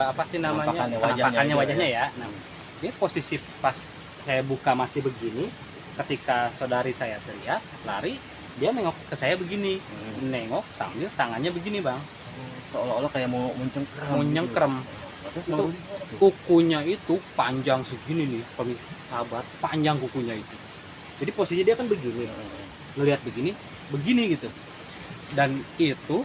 apa sih namanya, penampakannya wajahnya ya. Nah, dia posisi pas saya buka masih begini, ketika saudari saya teriak lari, dia nengok ke saya begini, nengok sambil tangannya begini bang, seolah-olah kayak mau mencengkram nyengkrem. Itu kukunya itu panjang segini nih sahabat, panjang kukunya itu. Jadi posisi dia kan begini, ngelihat begini gitu. Dan itu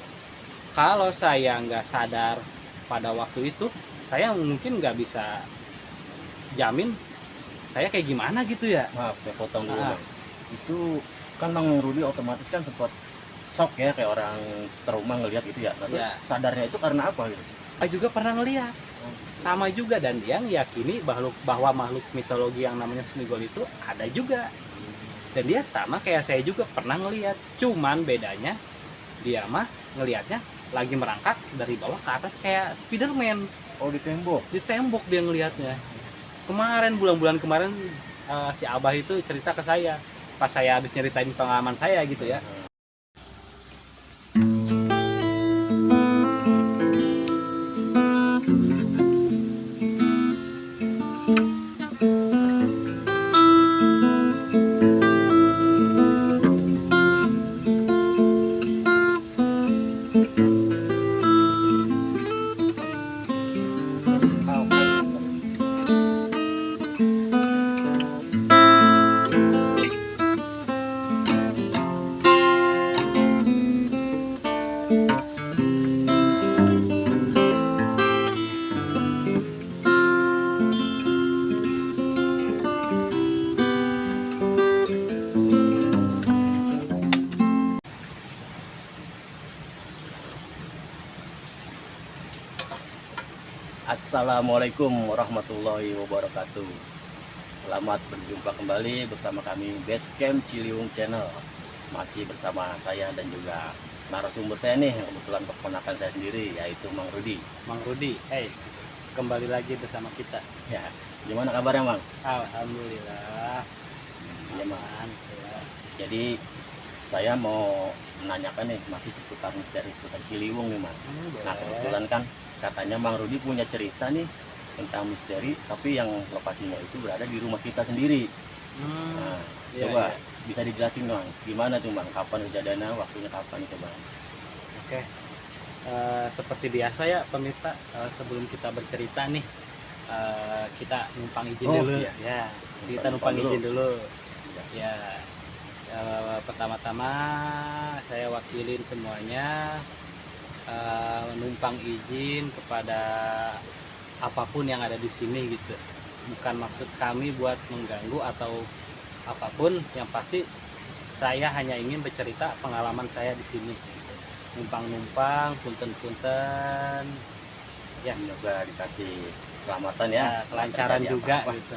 kalau saya nggak sadar pada waktu itu, saya mungkin nggak bisa jamin saya kayak gimana gitu ya. Maaf saya potong dulu Bang. Itu kan Bang Rudi otomatis kan sempat shock ya, kayak orang trauma ngelihat gitu ya. Lalu sadarnya itu karena apa gitu? Saya juga pernah ngelihat sama juga, dan dia yakini bahwa makhluk mitologi yang namanya Smigol itu ada juga. Dan dia sama kayak saya juga pernah ngelihat, cuman bedanya dia mah ngelihatnya lagi merangkak dari bawah ke atas kayak Spiderman. Oh, di tembok? Di tembok dia ngelihatnya. Kemarin, bulan-bulan kemarin, si Abah itu cerita ke saya pas saya habis nyeritain pengalaman saya gitu ya. Assalamualaikum warahmatullahi wabarakatuh. Selamat berjumpa kembali bersama kami Basecamp Ciliwung Channel. Masih bersama saya dan juga narasumber saya nih, yang kebetulan keponakan saya sendiri, yaitu Mang Rudi. Mang Rudi, kembali lagi bersama kita. Ya, gimana kabarnya Mang? Alhamdulillah. Ya Mang. Jadi saya mau menanyakan nih masih seputar misteri seputar Ciliwung nih Mang. Nah kebetulan kan katanya Mang Rudi punya cerita nih tentang misteri, tapi yang lokasinya itu berada di rumah kita sendiri. Nah, coba bisa dijelasin Bang, gimana tuh Bang, kapan kejadiannya, waktunya kapan itu Bang? Oke, seperti biasa ya pemirsa, sebelum kita bercerita nih, kita numpang izin dulu. Ya, kita numpang izin dulu. Ya, pertama-tama saya wakilin semuanya, numpang izin kepada apapun yang ada di sini gitu. Bukan maksud kami buat mengganggu atau apapun, yang pasti saya hanya ingin bercerita pengalaman saya di sini. Numpang-numpang, punten-punten. Ya, semoga dikasih keselamatan ya, kelancaran juga gitu.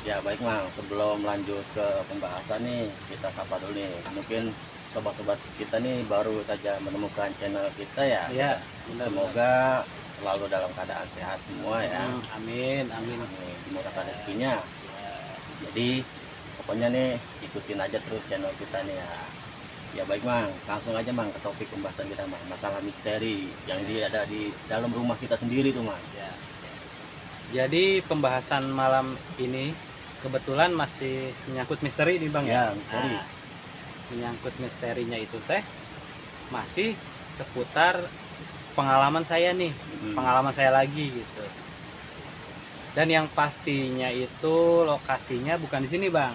Ya baik Mang, sebelum lanjut ke pembahasan nih, kita sapa dulu nih. Mungkin sobat-sobat kita nih baru saja menemukan channel kita ya. Ya, semoga selalu dalam keadaan sehat semua ya. Amin. Dimurahkan rezekinya. Jadi pokoknya nih ikutin aja terus channel kita nih ya. Ya baik Mang, langsung aja Mang ke topik pembahasan kita Mang, masalah misteri yang ada di dalam rumah kita sendiri tuh Mang. Jadi pembahasan malam ini kebetulan masih menyangkut misteri nih Bang ya. Misteri. Menyangkut misterinya itu teh masih seputar pengalaman saya nih, pengalaman saya lagi gitu. Dan yang pastinya itu lokasinya bukan di sini Bang.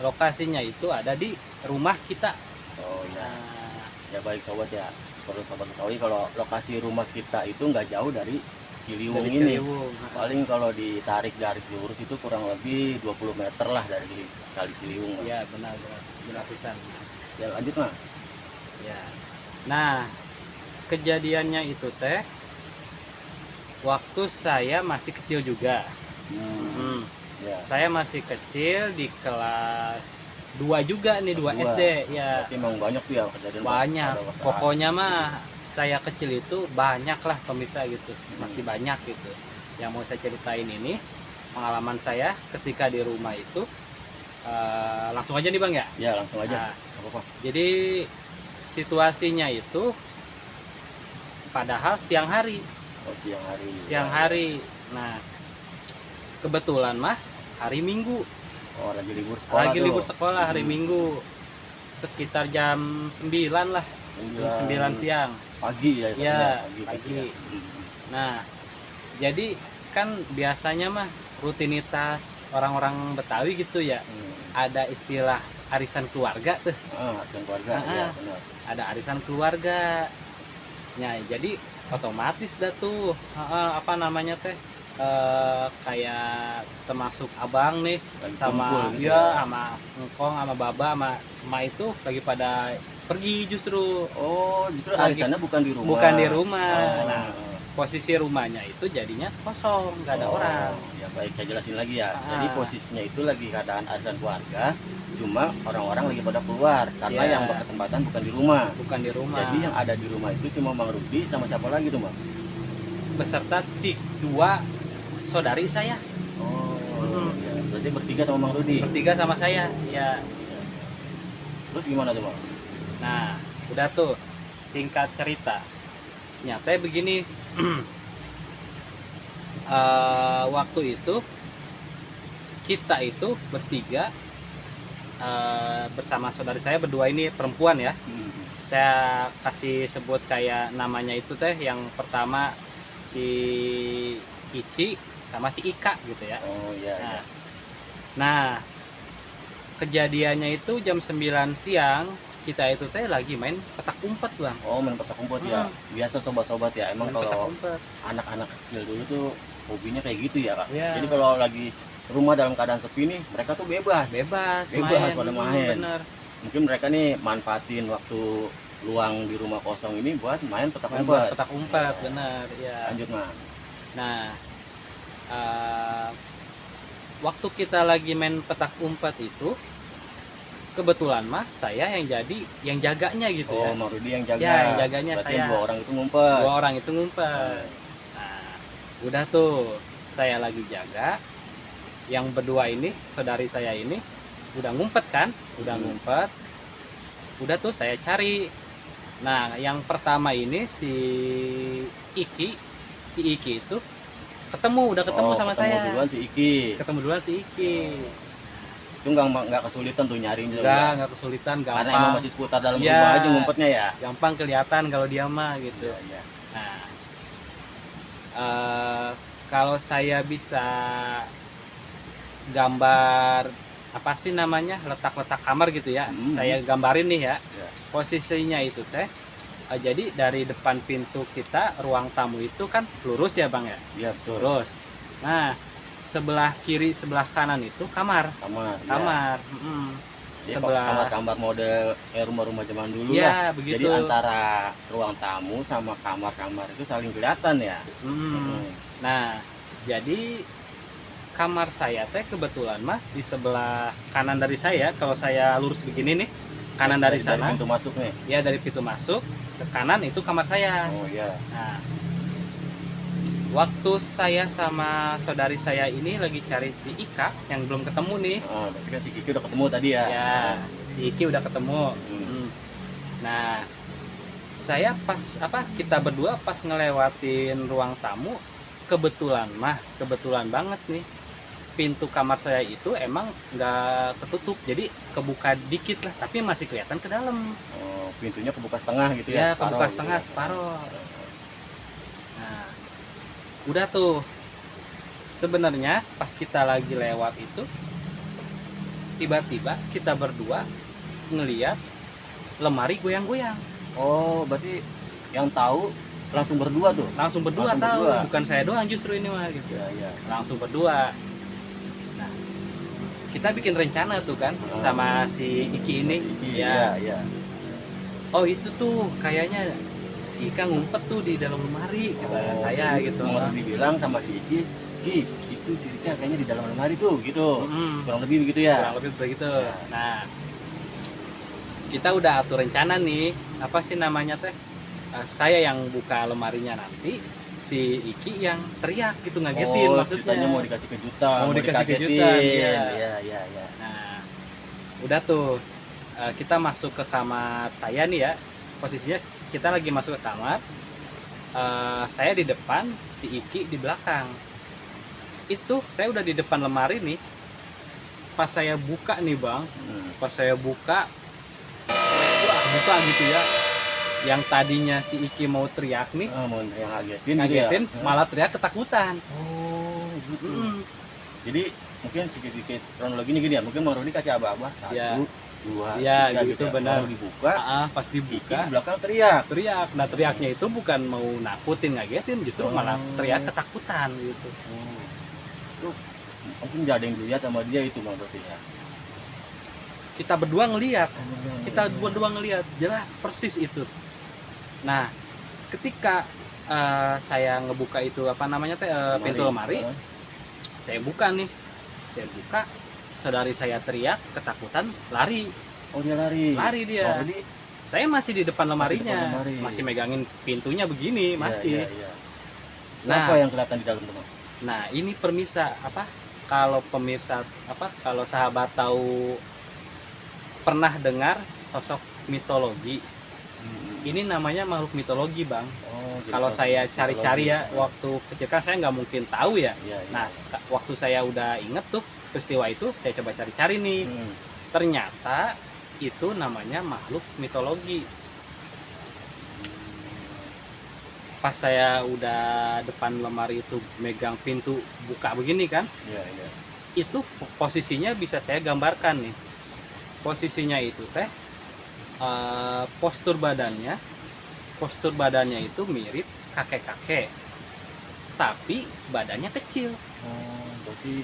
Lokasinya itu ada di rumah kita. Oh ya. Ya baik sobat ya, perlu sobat ketahui kalau lokasi rumah kita itu nggak jauh dari Ciliwung ini. Paling kalau ditarik garis lurus itu kurang lebih 20 meter lah dari kali Ciliwung. Iya benar pisan. Ya lanjut Mang. Ya. Nah, kejadiannya itu teh waktu saya masih kecil juga. Saya masih kecil di kelas 2 juga nih, 2 SD ya. Berarti emang banyak tuh ya kejadian. Banyak. Pokoknya mah saya kecil itu banyak lah pemirsa gitu, masih banyak gitu. Yang mau saya ceritain ini pengalaman saya ketika di rumah itu, langsung aja nih Bang ya. Ya langsung aja. Jadi situasinya itu padahal siang hari. Oh, siang hari. siang hari. Nah, kebetulan mah hari Minggu, Oh, lagi libur sekolah lagi tuh. libur sekolah hari Minggu, sekitar jam 9 lah, jam 9 siang. Pagi ya, Ya, pagi. pagi. Ya. Nah, jadi kan biasanya mah rutinitas orang-orang Betawi gitu ya, ada istilah arisan keluarga tuh. Arisan keluarga. Ah, Ya, ah. benar. Ada arisan keluarga. Nah, jadi otomatis dah tuh apa namanya teh, kayak termasuk abang nih Lagi sama kumpul gitu ya sama ngkong sama baba sama emak itu lagi pada pergi justru, Oh, justru lagi arisannya bukan di rumah. bukan di rumah. Oh, Nah, posisi rumahnya itu jadinya kosong, nggak ada orang. Ya baik, saya jelasin lagi ya. Ah. Jadi posisinya itu lagi keadaan arisan keluarga, cuma orang-orang lagi pada keluar karena Ya. yang berkesempatan bukan di rumah. Bukan di rumah. Jadi yang ada di rumah itu cuma Bang Rudi sama siapa lagi tuh, Bang? Beserta dua saudari saya, Oh, ya. Berarti bertiga sama Bang Rudi. bertiga sama saya ya. Terus gimana tuh, Bang? Nah, udah tuh, singkat cerita nyata begini. Waktu itu kita itu bertiga, bersama saudari saya berdua, ini perempuan ya. Saya kasih sebut kayak namanya itu teh, yang pertama si Ici sama si Ika gitu ya. Oh iya. Nah, nah, kejadiannya itu jam 9 siang, kita itu teh lagi main petak umpet, Bang. Oh, main petak umpet ya. Biasa sobat-sobat ya. Emang Main petak kalau umpet. anak-anak kecil dulu tuh hobinya kayak gitu ya, Kak. Iya. Jadi kalau lagi rumah dalam keadaan sepi nih, mereka tuh bebas Bebas pada main. bener. Mungkin mereka nih manfaatin waktu luang di rumah kosong ini buat main petak Main buat umpet. petak umpet, bener ya. Lanjut, Mas. Nah, waktu kita lagi main petak umpet itu, kebetulan mah saya yang jaganya gitu ya. Oh, Mang Rudi yang jaga. Ya, yang jaganya berarti saya. dua orang itu ngumpet. Dua orang itu ngumpet. Nah, udah tuh, saya lagi jaga. Yang berdua ini, saudari saya ini, udah ngumpet kan? Udah ngumpet. Udah tuh saya cari. Nah, yang pertama ini si Iki itu udah ketemu sama ketemu saya. duluan si Iki. Ketemu duluan si Iki. Itu nggak kesulitan tuh nyariin juga. Enggak kesulitan, gampang. Karena emang masih seputar dalam Ya. rumah aja ngumpetnya ya. Gampang kelihatan kalau dia mah gitu. Iya. Nah, kalau saya bisa gambar apa sih namanya, letak-letak kamar gitu ya, saya gambarin nih ya. Posisinya itu teh, jadi dari depan pintu kita, ruang tamu itu kan lurus ya Bang ya. Iya betul. Lurus. Nah, sebelah kiri sebelah kanan itu kamar. Kamar. Jadi Sebelah kamar model rumah-rumah zaman dulu ya, lah. begitu. Jadi antara ruang tamu sama kamar-kamar itu saling kelihatan ya. Nah, jadi kamar saya teh kebetulan mah di sebelah kanan dari saya. Kalau saya lurus begini nih, kanan dari sana. Dari pintu masuk nih. Ya, dari pintu masuk ke kanan itu kamar saya. Oh iya. Nah, waktu saya sama saudari saya ini lagi cari si Ika yang belum ketemu nih. Berarti kan si Kiki udah ketemu tadi ya. Ya, si Iki udah ketemu. Nah, saya kita berdua pas ngelewatin ruang tamu, kebetulan banget nih, pintu kamar saya itu emang nggak ketutup, jadi kebuka dikit lah, tapi masih kelihatan ke dalam. Oh, pintunya kebuka setengah gitu Ya, ya? kebuka setengah, separuh. Nah, udah tuh, sebenarnya pas kita lagi lewat itu, tiba-tiba kita berdua ngeliat lemari goyang-goyang. Oh, berarti yang tahu langsung berdua tuh? Langsung berdua tahu, bukan saya doang justru ini mah gitu. Ya. Langsung berdua. Nah, kita bikin rencana tuh kan sama si Iki ini. Iya. Oh, itu tuh kayaknya si Ika ngumpet tuh di dalam lemari, kata saya gitu. Mau dibilang sama si Iki, Ki, itu si Ika kayaknya di dalam lemari tuh gitu. Kurang lebih begitu ya? Kurang lebih begitu. Nah, kita udah atur rencana nih, apa sih namanya teh? Saya yang buka lemarinya nanti, si Iki yang teriak gitu, ngagetin maksudnya. Ceritanya mau dikasih kejutan, mau dikasih kejutan. Iya. Nah, udah tuh, kita masuk ke kamar saya nih ya. Posisinya kita lagi masuk ke kamar. saya di depan, si Iki di belakang. Itu saya udah di depan lemari nih. Pas saya buka nih bang, pas saya buka, wah buka gitu ya. Yang tadinya si Iki mau teriak nih, mau yang ngagetin, ngagetin, gitu ya? malah teriak ketakutan. Oh gitu. Jadi mungkin sedikit kronologi ini gini ya, mungkin Bang Rudi kasih abah-abah 1, Ya. 2, Ya 3 gitu ya. benar. Baru dibuka, Pas Iki dibuka di belakang teriak. Nah teriaknya itu bukan mau nakutin, ngagetin, justru malah teriak ketakutan gitu. Itu mungkin gak ada yang dilihat sama dia itu Bang berarti ya. Kita berdua ngelihat jelas persis itu. Nah ketika saya ngebuka itu pintu lemari, saya buka, saudari saya teriak ketakutan, lari. Oh dia lari Dia. Rudi, Saya masih di depan lemarinya, lemari. masih megangin pintunya begini, masih. iya. Nah, apa yang kelihatan di dalam teman? Nah ini permisa kalau pemirsa kalau sahabat tahu, pernah dengar sosok mitologi. Ini namanya makhluk mitologi bang. Kalau saya cari-cari ya, waktu kecil kan saya nggak mungkin tahu ya. Nah waktu saya udah inget tuh peristiwa itu, saya coba cari-cari nih. Ternyata itu namanya makhluk mitologi. Pas saya udah depan lemari itu megang pintu buka begini kan, itu posisinya bisa saya gambarkan nih. Posisinya itu postur badannya itu mirip kakek-kakek, tapi badannya kecil. Berarti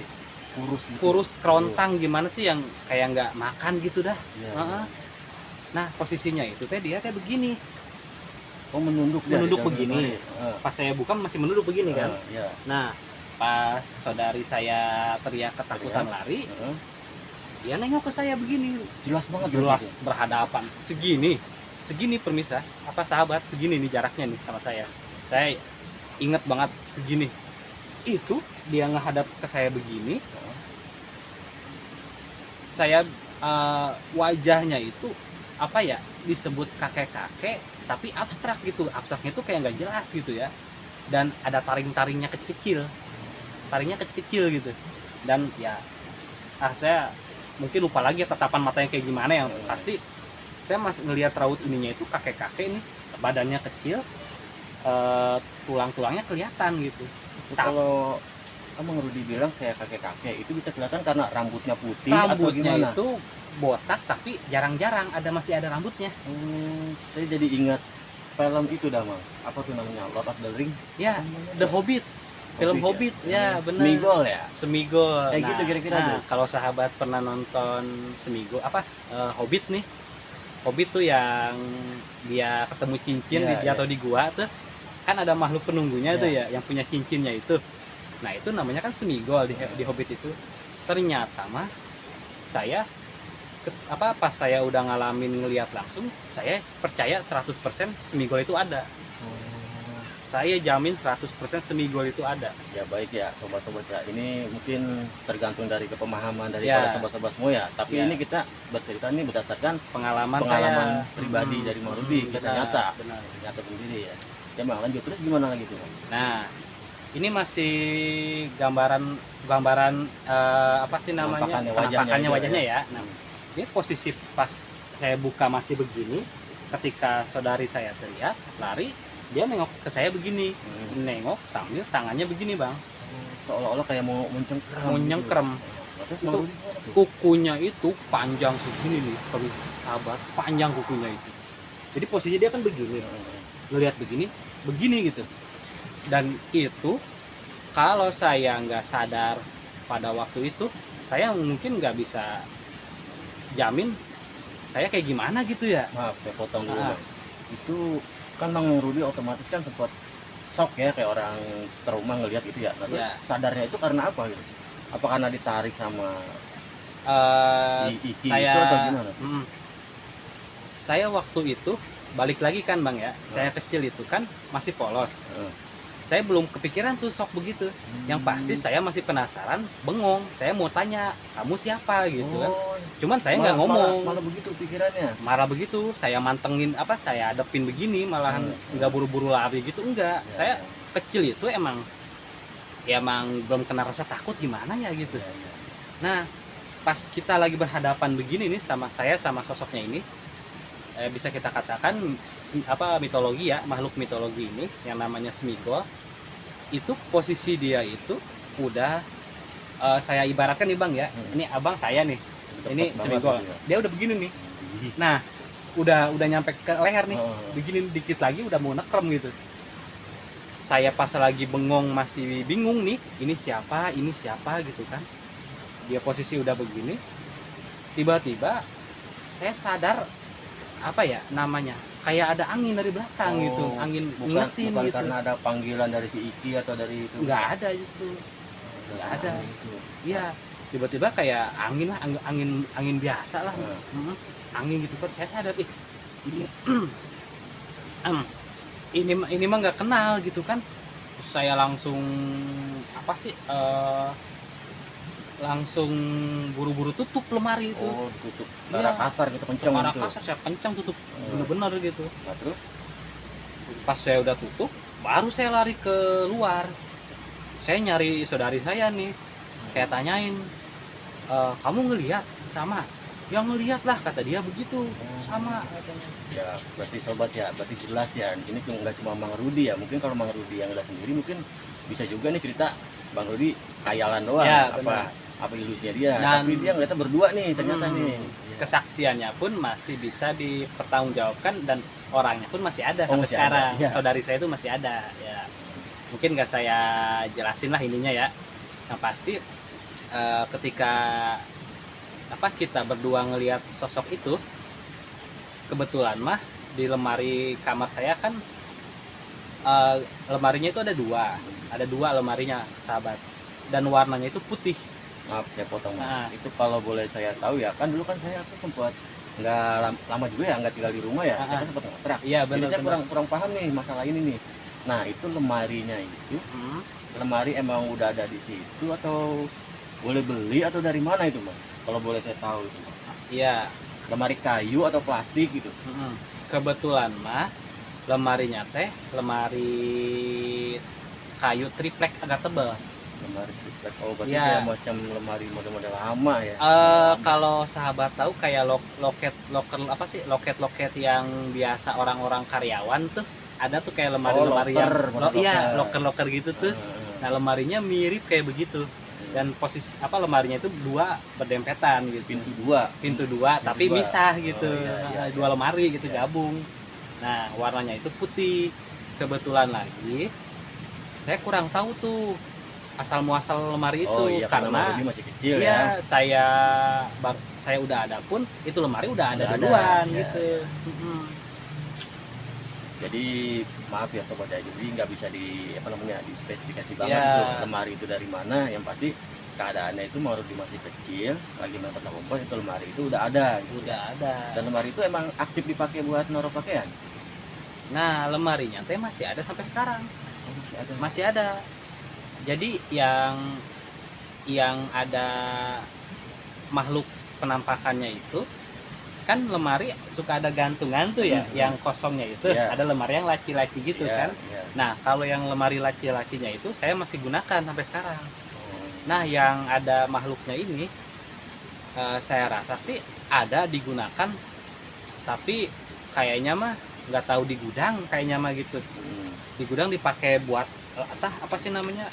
kurus gitu. Kurus kerontang gimana sih, yang kayak nggak makan gitu dah. Nah posisinya itu dia kayak begini. Menunduk begini. Pas saya buka masih menunduk begini kan. Nah pas saudari saya teriak ketakutan lari, dia nengok ke saya begini, jelas banget, berhadapan segini permisa sahabat, segini nih jaraknya nih sama saya inget banget segini. Itu dia ngehadap ke saya begini, saya wajahnya itu disebut kakek-kakek tapi abstrak gitu. Abstraknya itu kayak nggak jelas gitu ya, dan ada taringnya kecil-kecil gitu. Dan ya saya mungkin lupa lagi tatapan matanya kayak gimana, yang pasti saya masih ngelihat raut ininya itu kakek-kakek nih, badannya kecil, tulang-tulangnya kelihatan gitu. Kalau Bang Rudi bilang saya kakek-kakek, itu bisa kelihatan karena rambutnya putih atau gimana? Itu botak tapi jarang-jarang masih ada rambutnya. Saya jadi ingat film itu dah Bang, apa tuh namanya, Lord of the Ring ya, The Hobbit. Film Hobbit ya benar. Smigol. Kayak gitu kira-kira. Kalau sahabat pernah nonton Smigol Hobbit nih. Hobbit tuh yang dia ketemu cincin atau di gua tuh, kan ada makhluk penunggunya tuh ya, yang punya cincinnya itu. Nah itu namanya kan Smigol di Hobbit itu. Ternyata mah saya pas saya udah ngelihat langsung, saya percaya 100% Smigol itu ada. Saya jamin 100% Smigol itu ada. Ya baik ya sobat-sobat ya, ini mungkin tergantung dari kepemahaman dari para sobat-sobat semua ya. Tapi ini kita bercerita nih berdasarkan pengalaman pribadi dari Bang Rudi, kisah nyata sendiri ya. Ya Bang, lanjut terus gimana lagi tuh? Nah ini masih gambaran penampakannya wajahnya ya. Nah ini posisi pas saya buka masih begini, ketika saudari saya teriak lari, dia nengok ke saya begini, nengok sambil tangannya begini bang, seolah-olah kayak mau mencengkram. Itu kukunya itu panjang segini nih, sahabat, panjang kukunya itu. Jadi posisi dia kan begini, ngelihat begini gitu. Dan itu kalau saya nggak sadar pada waktu itu, saya mungkin nggak bisa jamin saya kayak gimana gitu ya. Maaf saya potong dulu. Itu kan Bang Rudi otomatis kan sempat shock ya, kayak orang trauma ngelihat itu ya. Terus sadarnya itu karena apa gitu? Apa karena ditarik sama Iki itu atau gimana? Saya waktu itu balik lagi kan bang ya, saya kecil itu kan masih polos. saya belum kepikiran tuh sok begitu. Yang pasti saya masih penasaran, bengong. Saya mau tanya, kamu siapa gitu kan. Cuman saya nggak ngomong. Malah begitu pikirannya. Marah begitu, saya mantengin apa, saya hadapin begini, malahan nggak buru-buru lari gitu, enggak. Saya kecil itu emang belum kena rasa takut gimana ya gitu. Nah, pas kita lagi berhadapan begini nih sama saya sama sosoknya ini, bisa kita katakan mitologi ya, makhluk mitologi ini yang namanya Smigol, itu posisi dia itu udah saya ibaratkan nih Bang ya, ini abang saya nih, ini Smigol, dia udah begini nih. Nah, udah nyampe ke leher nih, begini dikit lagi udah mau nekrem gitu. Saya pas lagi bengong masih bingung nih, ini siapa gitu kan. Dia posisi udah begini, tiba-tiba saya sadar apa ya namanya, kayak ada angin dari belakang gitu, angin ngingetin bukan gitu. Karena ada panggilan dari si Iki atau dari itu? Nggak ada justru, nggak ada. Iya, tiba-tiba kayak angin lah, angin biasa lah, angin gitu kan. Saya sadar ini mah nggak kenal gitu kan. Terus saya langsung langsung buru-buru tutup lemari itu. Tutup secara kasar gitu, kencang gitu. Secara kasar saya kencang tutup, bener-bener gitu. Nah, terus pas saya udah tutup, baru saya lari keluar. Saya nyari saudari saya nih, saya tanyain, kamu ngelihat sama? Ya ngelihat lah, kata dia begitu, sama katanya. Ya berarti sobat ya, berarti jelas ya, di sini nggak cuma Bang Rudi ya. Mungkin kalau Bang Rudi yang lihat sendiri mungkin bisa juga nih cerita Bang Rudi khayalan doang ya, apa ilusinya dia. Tapi dia ngeliatnya berdua nih ternyata nih. Kesaksiannya pun masih bisa dipertanggungjawabkan dan orangnya pun masih ada sampai sekarang. Ya. Saudari saya itu masih ada ya. Mungkin nggak saya jelasin lah ininya ya. Yang pasti ketika kita berdua ngelihat sosok itu, kebetulan mah di lemari kamar saya kan lemarinya itu ada dua lemarinya sahabat, dan warnanya itu putih. Maaf saya potong. Itu kalau boleh saya tahu ya, kan dulu kan saya tuh sempat nggak lama juga ya nggak tinggal di rumah ya, saya kan sempat ngontrak. Iya, benar. Jadi saya kurang paham nih masalah ini nih. Nah itu lemarinya itu, lemari emang udah ada di situ atau boleh beli atau dari mana itu Bang? Kalau boleh saya tahu itu. Iya. Lemari kayu atau plastik gitu? Kebetulan mah lemarinya teh lemari kayu triplek agak tebal. Lemari triplek, oh berarti ya, kayak macam lemari model-model lama ya? Kalau sahabat tahu kayak loket yang biasa orang-orang karyawan tuh, ada tuh kayak lemari-lemari loker gitu tuh. Nah lemarinya mirip kayak begitu. Dan posisi lemarinya itu dua berdempetan gitu, pintu dua tapi misah gitu. Dua lemari gitu gabung. Nah warnanya itu putih. Kebetulan lagi saya kurang tahu tuh asal muasal lemari itu, karena masih kecil ya. Saya udah ada pun itu lemari udah ada duluan gitu. Jadi maaf ya sobat ya, jadi nggak bisa dispesifikasi banget itu lemari itu dari mana. Yang pasti keadaannya itu Bang Rudi masih kecil, lagi main petak umpet, itu lemari itu udah ada gitu. Dan lemari itu emang aktif dipakai buat naruh pakaian. Nah lemarinya teh masih ada sampai sekarang. Masih ada. Jadi yang ada makhluk penampakannya itu kan lemari suka ada gantungan tuh ya, yang kosongnya itu ada lemari yang laci-laci gitu kan. Nah kalau yang lemari laci-lacinya itu saya masih gunakan sampai sekarang. Nah yang ada makhluknya ini saya rasa sih ada digunakan, tapi kayaknya mah nggak tahu di gudang kayaknya mah gitu. Di gudang dipakai buat apa sih namanya,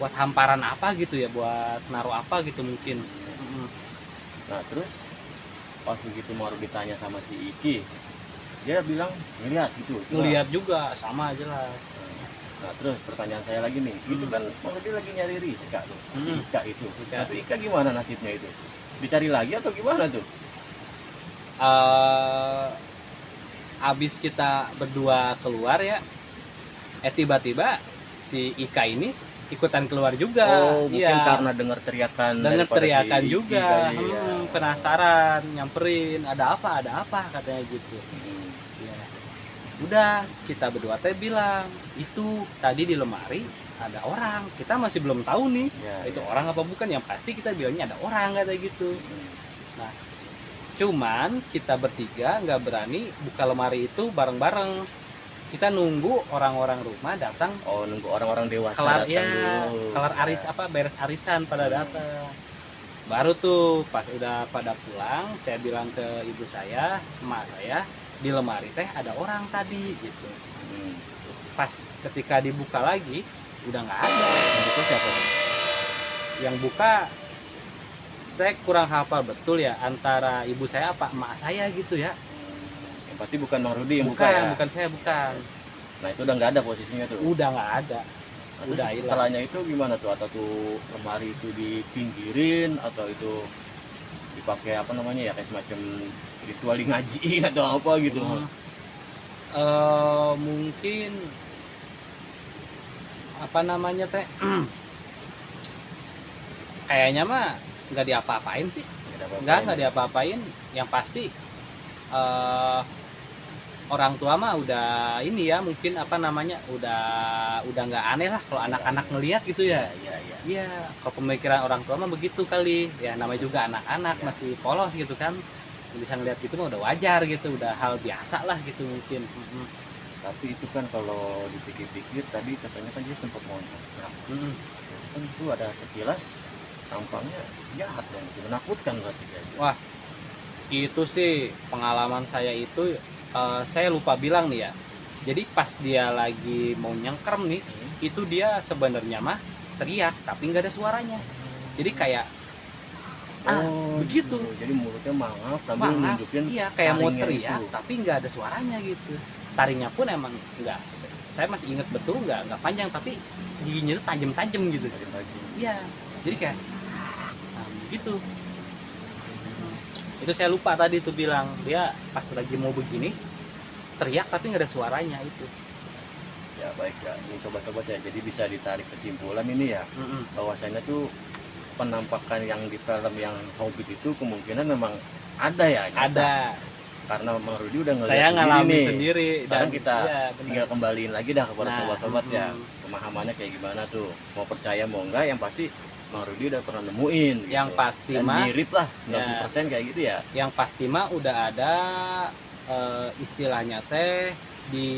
buat hamparan apa gitu ya, buat naruh apa gitu mungkin. Nah terus pas begitu mau ditanya sama si Iki, dia bilang ngeliat gitu. Ngeliat juga sama aja lah. Nah terus pertanyaan saya lagi nih, itu kan dia lagi nyari Rizka tuh, Ika itu. Tapi Ika gimana nasibnya itu? Dicari lagi atau gimana tuh? Abis kita berdua keluar ya, tiba-tiba si Ika ini ikutan keluar juga. Mungkin karena dengar teriakan si juga. Penasaran, nyamperin, ada apa katanya gitu. Udah kita berdua teh bilang itu tadi di lemari ada orang, kita masih belum tahu nih Ya, itu ya. orang apa bukan, yang pasti kita bilangnya ada orang kata gitu. Hmm. Nah, cuman kita bertiga nggak berani buka lemari itu bareng-bareng, kita nunggu orang-orang rumah datang, Oh, nunggu orang-orang dewasa kelar datang ya, dulu. kelar Ya. aris apa beres arisan pada Hmm. datang. Baru tuh pas udah pada pulang, saya bilang ke ibu saya, emak saya, di lemari teh ada orang tadi gitu. Hmm. Pas ketika dibuka lagi udah nggak ada. Yang itu siapa? Yang buka saya kurang hafal betul ya, antara ibu saya apa emak saya gitu ya. Yang pasti bukan Mang Rudi yang buka Bukan, ya. bukan saya, bukan. Nah, itu udah nggak ada posisinya tuh. Udah nggak ada. Nah, Udah terus hilang. setelahnya itu gimana tuh? Atau tuh lemari itu dipinggirin atau itu dipakai apa namanya ya, kayak semacam ritual di ngajiin atau apa gitu? Mungkin apa namanya teh? Kayaknya mah nggak diapa-apain sih. Nggak ada apa-apa Nggak ini. diapa-apain. Yang pasti eh orang tua mah udah ini ya, mungkin apa namanya, udah nggak aneh lah kalau anak-anak ngelihat gitu ya. Iya, iya. Iya, kalau pemikiran orang tua mah begitu kali ya, namanya juga anak-anak Ya. masih polos gitu kan, bisa ngeliat gitu mah udah wajar gitu, udah hal biasa lah gitu mungkin. Tapi itu kan kalau dipikir-pikir tadi katanya kan dia sempat ngontrak. Nah, terus kan itu ada sekilas tampangnya jahat dan menakutkan berarti kayak gitu. Wah, itu sih pengalaman saya itu, saya lupa bilang nih ya, jadi pas dia lagi mau nyengkrem nih, itu dia sebenarnya mah teriak tapi nggak ada suaranya, jadi kayak begitu. Jadi mulutnya mangap sambil Mangap, nunjukin iya kayak mau taringnya teriak itu. tapi nggak ada suaranya gitu. Taringnya pun emang nggak, saya masih inget betul, nggak panjang tapi giginya tuh tajam-tajam gitu. Tajam-tajam. Iya, jadi kayak gitu. Itu saya lupa tadi tuh bilang, dia pas lagi mau begini teriak tapi nggak ada suaranya itu. Ya baik ya, ini sobat-sobat ya. Jadi bisa ditarik kesimpulan ini ya, bahwasanya tuh penampakan yang di film yang Hobbit itu kemungkinan memang ada ya, nyata. Ada, Karena Mang Rudi udah ngeliat saya sendiri ngalamin nih. sendiri. Sekarang Dan kita iya, benar. tinggal kembaliin lagi dah kepada Nah, sobat-sobat ya, pemahamannya kayak gimana tuh, mau percaya mau enggak, yang pasti Mang Rudi udah pernah nemuin gitu. Yang pasti Dan mah mirip lah 90% kayak gitu ya. yang pasti mah udah ada istilahnya teh di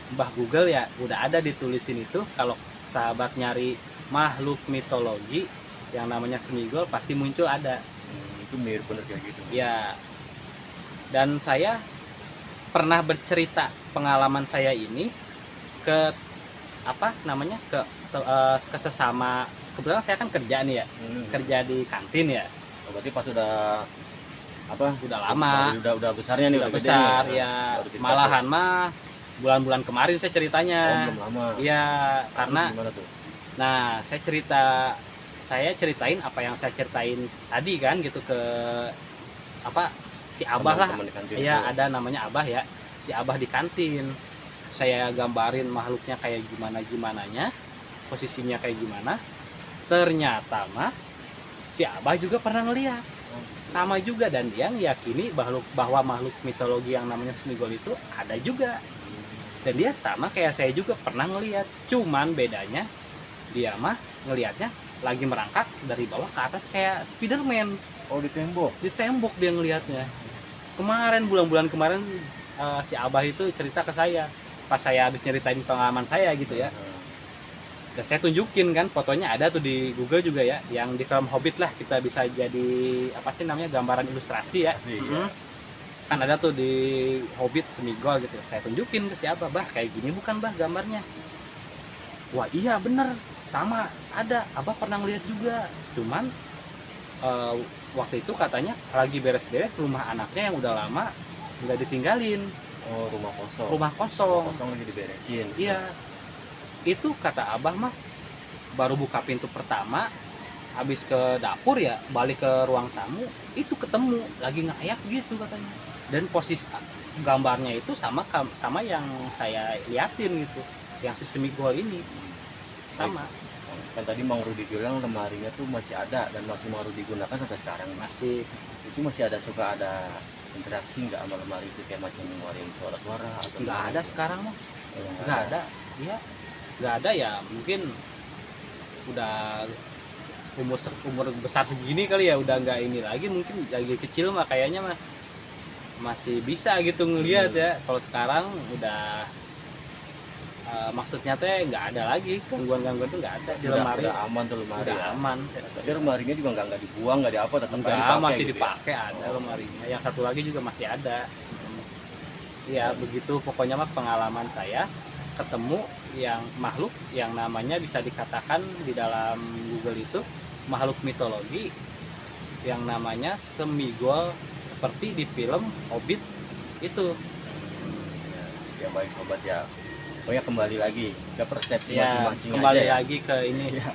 Mbah Google ya, udah ada ditulisin itu, kalau sahabat nyari makhluk mitologi yang namanya Smigol pasti muncul ada Itu mirip bener kayak gitu. ya. Dan saya pernah bercerita pengalaman saya ini ke apa namanya, ke sesama, kebetulan saya kan kerja nih ya, kerja di kantin ya, Berarti pas udah apa? udah lama, Udah besarnya nih, udah gede besar nih. ya, Baru cerita malahan mah bulan-bulan kemarin saya tuh. Oh, ceritanya. belum lama. Iya, Terus karena gimana tuh? nah saya ceritain apa yang saya ceritain tadi kan gitu ke apa, si Abah lah. Teman-teman di kantin Iya, itu. ada namanya Abah ya, si Abah di kantin. Saya gambarin makhluknya kayak gimana gimananya, posisinya kayak gimana. Ternyata mah si Abah juga pernah ngeliat sama juga, dan dia meyakini bahwa makhluk mitologi yang namanya Smigol itu ada juga. Dan dia sama kayak saya juga pernah ngeliat, cuman bedanya dia mah ngelihatnya lagi merangkak dari bawah ke atas kayak Spiderman. Oh, di tembok. Di tembok dia ngelihatnya. Kemarin, bulan-bulan kemarin, si Abah itu cerita ke saya pas saya habis nyeritain pengalaman saya gitu ya. Dan saya tunjukin kan, fotonya ada tuh di Google juga ya, yang di film Hobbit lah, kita bisa jadi apa sih namanya, gambaran ilustrasi ya. Iya. Kan ada tuh di Hobbit Smigol gitu. Saya tunjukin ke siapa, Bah, kayak gini bukan Bah gambarnya? Wah iya bener, sama, ada, Abah pernah ngeliat juga. Cuman waktu itu katanya lagi beres-beres rumah anaknya yang udah lama nggak ditinggalin, Oh, rumah kosong. rumah kosong. Rumah kosong lagi diberesin. Iya, itu kata Abah mah baru buka pintu pertama, habis ke dapur ya, balik ke ruang tamu, itu ketemu lagi ngayak gitu katanya. Dan posisi gambarnya itu sama yang saya liatin gitu, yang si Smigol ini sama. Kan tadi Mang Rudi bilang lemarinya tuh masih ada dan masih mau digunakan sampai sekarang. Masih Itu masih ada, suka ada interaksi nggak sama lemari itu, kayak macam ngeluarin suara-suara atau Nggak ada sekarang mah, Oh, nggak ada. Iya, nggak ada ya, mungkin udah umur besar segini kali ya, udah nggak ini lagi, mungkin lagi kecil mah kayaknya mah masih bisa gitu ngelihat ya. Kalau sekarang udah maksudnya teh nggak ada lagi gangguan-gangguan tuh, nggak ada di lemari. Udah aman tuh lemari Udah ya. aman. Tapi lemarinya juga nggak dibuang, nggak diapa, tetap Enggak, dipakai masih gitu ya? dipakai, ada lemarinya. Yang satu lagi juga masih ada. Ya begitu pokoknya mah pengalaman saya ketemu yang makhluk yang namanya bisa dikatakan di dalam Google itu makhluk mitologi yang namanya Semigol, seperti di film Hobbit itu. Ya baik sobat ya. Pokoknya kembali lagi ke persepsi Ya, masing-masing kembali aja ya. lagi ke ini Ya.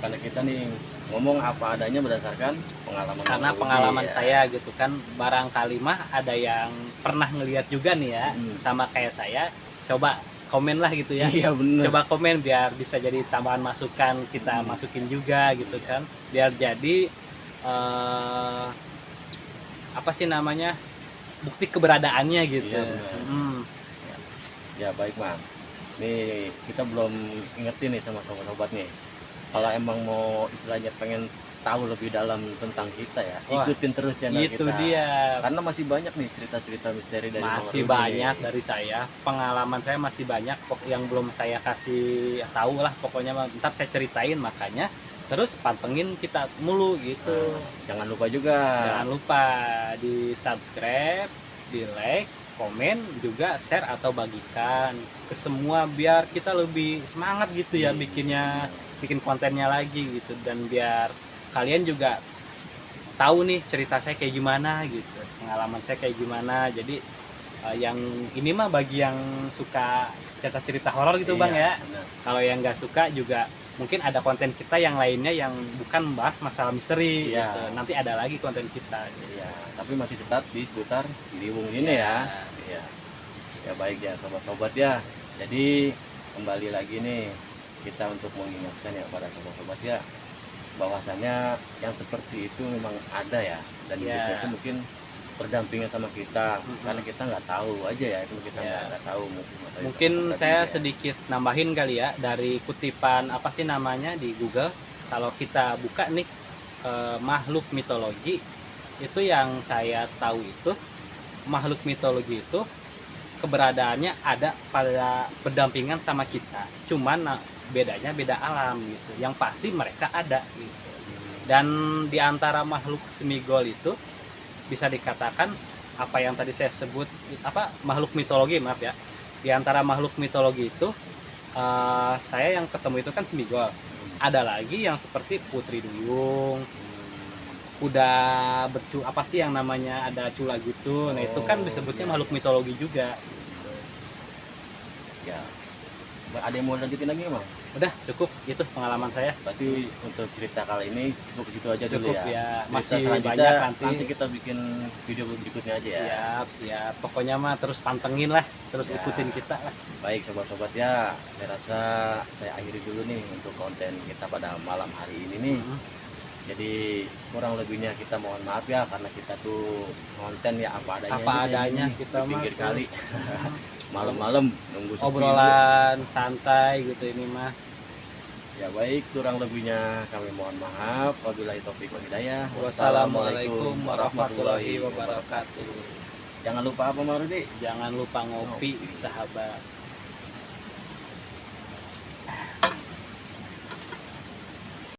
Karena kita nih ngomong apa adanya berdasarkan pengalaman karena Bang Rudi, pengalaman ya. saya gitu kan, barangkali mah ada yang pernah ngelihat juga nih ya, sama kayak saya. Coba komen lah gitu ya. Iya bener. Coba komen biar bisa jadi tambahan masukan, kita masukin juga gitu kan, biar jadi apa sih namanya, bukti keberadaannya gitu. Iya, benar. Ya baik Bang, nih kita belum ingetin nih sama sobat-sobat nih, kalau emang mau istilahnya pengen tahu lebih dalam tentang kita ya, Wah, ikutin terus channel itu kita. dia. Karena masih banyak nih cerita-cerita misteri dari Bang Masih Rudi banyak nih. dari saya, pengalaman saya masih banyak yang belum saya kasih tahu lah. Pokoknya ntar saya ceritain, makanya terus pantengin kita mulu gitu. Jangan lupa juga. Jangan lupa di subscribe, di like, komen, juga share atau bagikan ke semua biar kita lebih semangat gitu ya bikin kontennya lagi gitu, dan biar kalian juga tahu nih cerita saya kayak gimana gitu, pengalaman saya kayak gimana. Jadi yang ini mah bagi yang suka cerita-cerita horor gitu Bang ya. Bener. Kalau yang nggak suka juga mungkin ada konten kita yang lainnya yang bukan membahas masalah misteri gitu. Nanti ada lagi konten kita gitu. Ya, tapi masih tetap di seputar Ciliwung ini ya. Ya. Ya baik ya sobat-sobat ya. Jadi kembali lagi nih kita untuk mengingatkan ya pada sobat-sobat ya, bahwasannya yang seperti itu memang ada ya, dan hidupnya itu mungkin berdampingan sama kita, karena kita nggak tahu aja ya, itu kita nggak tahu. Mungkin saya sedikit nambahin kali ya, dari kutipan apa sih namanya di Google, kalau kita buka nih makhluk mitologi itu, yang saya tahu itu makhluk mitologi itu keberadaannya ada pada berdampingan sama kita, cuman bedanya beda alam gitu, yang pasti mereka ada gitu. Dan diantara makhluk Semigol itu bisa dikatakan apa yang tadi saya sebut, apa, makhluk mitologi, maaf ya, diantara makhluk mitologi itu saya yang ketemu itu kan Semigol. Ada lagi yang seperti Putri Duyung, kuda apa sih yang namanya ada cula gitu. Nah itu kan disebutnya makhluk mitologi juga. Ya, ada yang mau lanjutin lagi Bang? Udah cukup, itu pengalaman saya. Berarti untuk cerita kali ini cukup situ aja dulu Cukup ya. Masih Selanjutnya banyak nanti kita bikin video berikutnya aja ya. Siap. Pokoknya mah terus pantengin lah, terus ikutin kita lah. Baik sobat-sobat ya, saya rasa saya akhiri dulu nih untuk konten kita pada malam hari ini nih. Jadi kurang lebihnya kita mohon maaf ya, karena kita tuh konten ya apa adanya kita di pinggir mah kali. Malam-malam nunggu obrolan santai gitu ini mah. Ya baik, kurang lebihnya kami mohon maaf. Wabillahi taufiq wal hidayah. Wassalamualaikum warahmatullahi wabarakatuh. Jangan lupa apa Bang Rudi? Jangan lupa ngopi, sahabat.